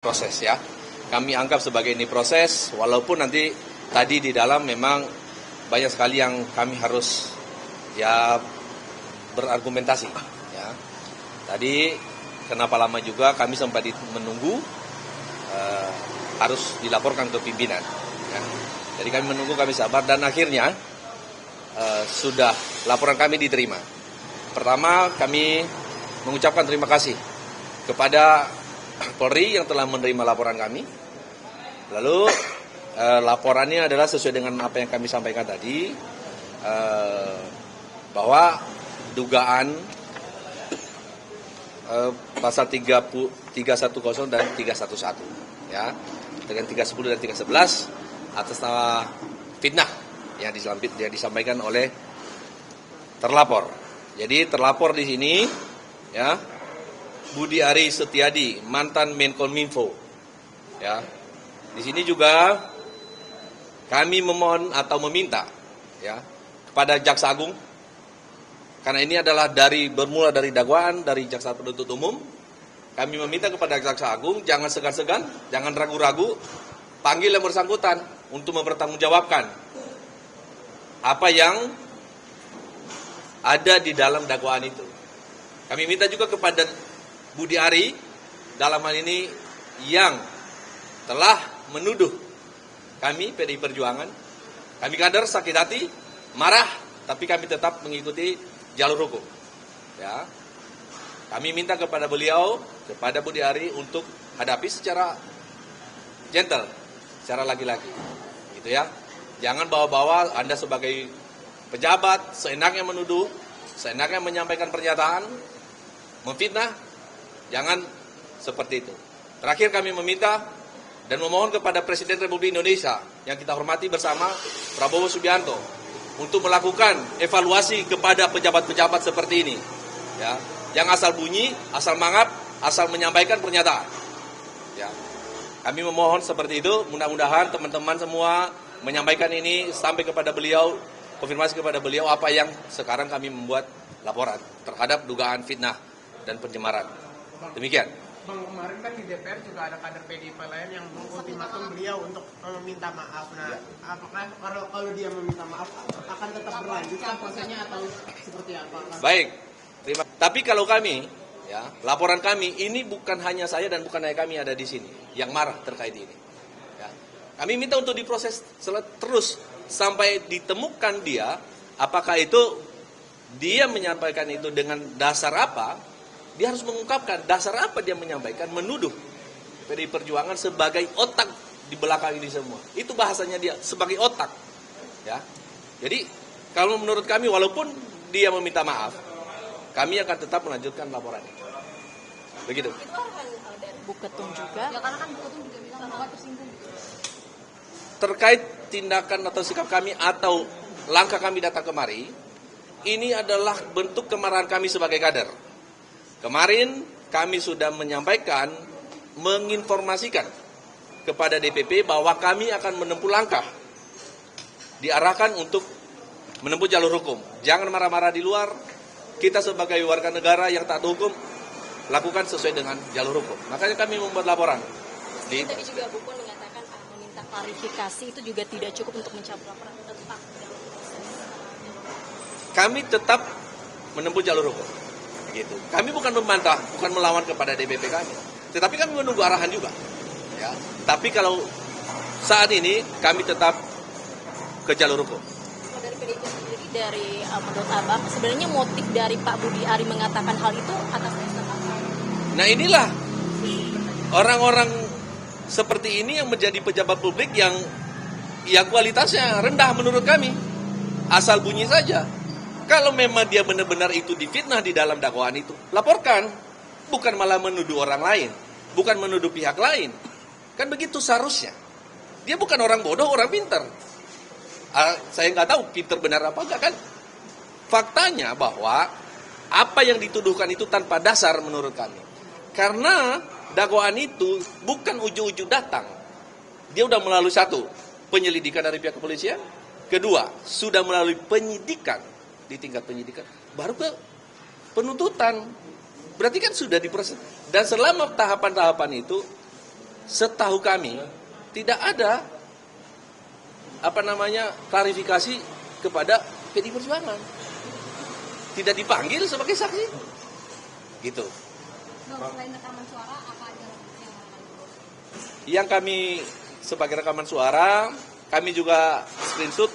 proses ya. Kami anggap sebagai ini proses, walaupun nanti tadi di dalam memang banyak sekali yang kami harus ya berargumentasi ya. Tadi kenapa lama juga kami sempat menunggu harus dilaporkan ke pimpinan ya. Jadi kami menunggu, kami sabar, dan akhirnya sudah laporan kami diterima. Pertama, kami mengucapkan terima kasih kepada Polri yang telah menerima laporan kami. Lalu laporannya adalah sesuai dengan apa yang kami sampaikan tadi, bahwa dugaan pasal 310 dan 311 ya, dengan 310 dan 311 atas nama fitnah yang disampaikan oleh terlapor. Jadi terlapor di sini ya, Budi Ari Setiadi, mantan Menkominfo. Ya. Di sini juga kami memohon atau meminta ya kepada Jaksa Agung, karena ini adalah bermula dari dakwaan dari Jaksa Penuntut Umum. Kami meminta kepada Jaksa Agung jangan segan-segan, jangan ragu-ragu, panggil yang bersangkutan untuk mempertanggungjawabkan apa yang ada di dalam dakwaan itu. Kami minta juga kepada Budi Ari dalam hal ini yang telah menuduh kami PDI Perjuangan, kami kader sakit hati, marah, tapi kami tetap mengikuti jalur hukum. Ya, kami minta kepada beliau, kepada Budi Ari untuk hadapi secara gentle, secara laki-laki, gitu ya. Jangan bawa-bawa Anda sebagai pejabat seenaknya menuduh, seenaknya menyampaikan pernyataan, memfitnah. Jangan seperti itu. Terakhir kami meminta dan memohon kepada Presiden Republik Indonesia yang kita hormati bersama, Prabowo Subianto, untuk melakukan evaluasi kepada pejabat-pejabat seperti ini. Ya, yang asal bunyi, asal mangap, asal menyampaikan pernyataan. Ya, kami memohon seperti itu. Mudah-mudahan teman-teman semua menyampaikan ini sampai kepada beliau, konfirmasi kepada beliau apa yang sekarang kami membuat laporan terhadap dugaan fitnah dan pencemaran. Demikian. Bang, kemarin kan di DPR juga ada kader PDIP lain yang mengultimatum beliau untuk meminta maaf. Nah, apakah kalau dia meminta maaf akan tetap berlanjut prosesnya atau seperti apa? Baik, tapi kalau kami, ya, laporan kami ini bukan hanya saya dan bukan hanya kami ada di sini yang marah terkait ini. Ya. Kami minta untuk diproses terus sampai ditemukan dia, apakah itu dia menyampaikan itu dengan dasar apa. Dia harus mengungkapkan dasar apa dia menyampaikan, menuduh PDI Perjuangan sebagai otak di belakang ini semua. Itu bahasanya dia, sebagai otak. Ya. Jadi, kalau menurut kami, walaupun dia meminta maaf, kami akan tetap melanjutkan laporan. Begitu. Itu arahan dari Buketum juga. Ya, karena kan Buketum juga bilang bahwa tersinggung. Terkait tindakan atau sikap kami atau langkah kami datang kemari, ini adalah bentuk kemarahan kami sebagai kader. Kemarin kami sudah menyampaikan, menginformasikan kepada DPP bahwa kami akan menempuh langkah, diarahkan untuk menempuh jalur hukum. Jangan marah-marah di luar, kita sebagai warga negara yang taat hukum, lakukan sesuai dengan jalur hukum. Makanya kami membuat laporan. Tadi juga Bu Puan mengatakan meminta klarifikasi itu juga tidak cukup untuk mencabut laporan, tetap dalam proses. Kami tetap menempuh jalur hukum. Gitu. Kami bukan membantah, bukan melawan kepada DPP kami, tetapi kami menunggu arahan juga. Ya. Tapi kalau saat ini kami tetap ke jalur hukum. Dari PDIP sendiri, dari menurut Abang, sebenarnya motif dari Pak Budi Ari mengatakan hal itu atas dasar apa? Nah inilah orang-orang seperti ini yang menjadi pejabat publik yang kualitasnya rendah menurut kami, asal bunyi saja. Kalau memang dia benar-benar itu difitnah di dalam dakwaan itu, laporkan. Bukan malah menuduh orang lain, bukan menuduh pihak lain. Kan begitu seharusnya. Dia bukan orang bodoh, orang pintar. Saya nggak tahu pintar benar apa enggak kan. Faktanya bahwa apa yang dituduhkan itu tanpa dasar menurut kami. Karena dakwaan itu bukan ujuk-ujuk datang. Dia udah melalui satu, penyelidikan dari pihak kepolisian. Kedua, sudah melalui penyidikan di tingkat penyidikan, baru ke penuntutan. Berarti kan sudah diproses. Dan selama tahapan-tahapan itu setahu kami tidak ada klarifikasi kepada PDI Perjuangan. Tidak dipanggil sebagai saksi. Gitu. Selain rekaman suara, apa aja yang kami sebagai rekaman suara, kami juga screenshot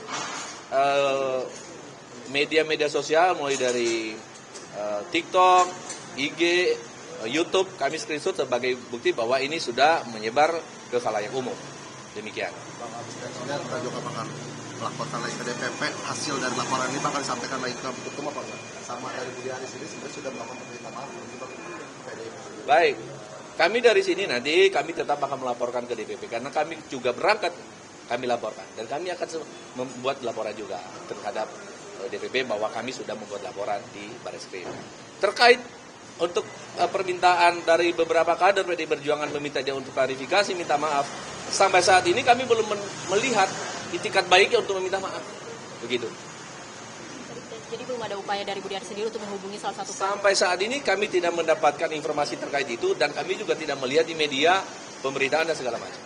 media-media sosial mulai dari TikTok, IG, YouTube, kami screenshot sebagai bukti bahwa ini sudah menyebar ke khalayak umum. Demikian. Bang, habis kasusnya kita juga bakal melaporkan lagi ke DPP, hasil dari laporan ini bakal disampaikan lagi ke Ketum apa enggak? Sama dari Budi Aris ini sebenarnya sudah melakukan permintaan maaf untuk PDI. Baik, kami dari sini nanti kami tetap akan melaporkan ke DPP karena kami juga berangkat, kami laporkan dan kami akan membuat laporan juga terhadap DPP bahwa kami sudah membuat laporan di Barreskrim. Terkait untuk permintaan dari beberapa kader PDI Perjuangan meminta dia untuk klarifikasi, minta maaf. Sampai saat ini kami belum melihat itikat baiknya untuk meminta maaf. Begitu. Jadi belum ada upaya dari Budi Aris sendiri untuk menghubungi salah satu Sampai saat ini kami tidak mendapatkan informasi terkait itu dan kami juga tidak melihat di media pemberitaan dan segala macam.